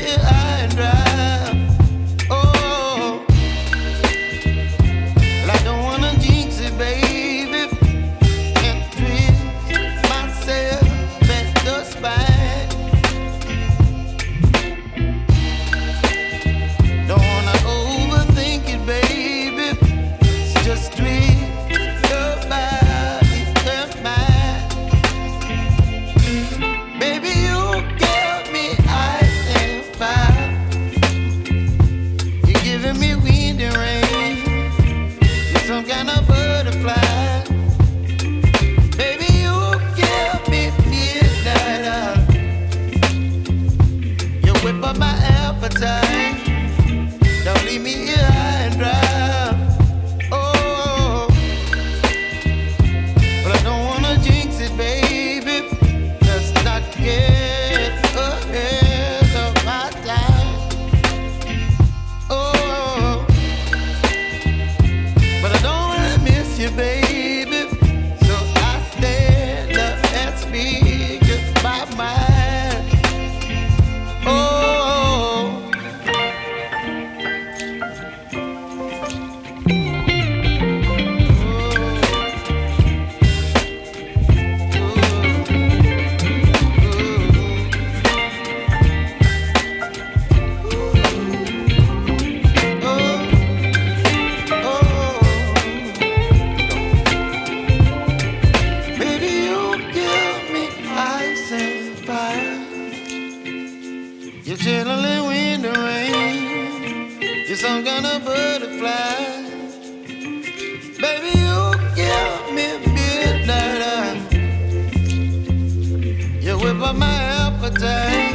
here high and dry. Oh, well, I don't wanna jinx it, baby, and twist myself at the spine. Don't wanna overthink it, baby. It's just twist your body and mine. Baby, you give me ice and fire. You're giving me wind and rain. You're some kind of butterfly. Baby, you give me midnight. You whip up my appetite. Don't leave me here high and dry. Oh, but I don't wanna jinx it, baby. Let's not get ahead of my time. Oh, but I don't wanna miss you, baby. So I stand up and speak my mind. Oh. You're chilling wind and rain. You're some kind of butterfly. Baby, you give me midnight. You whip up my appetite.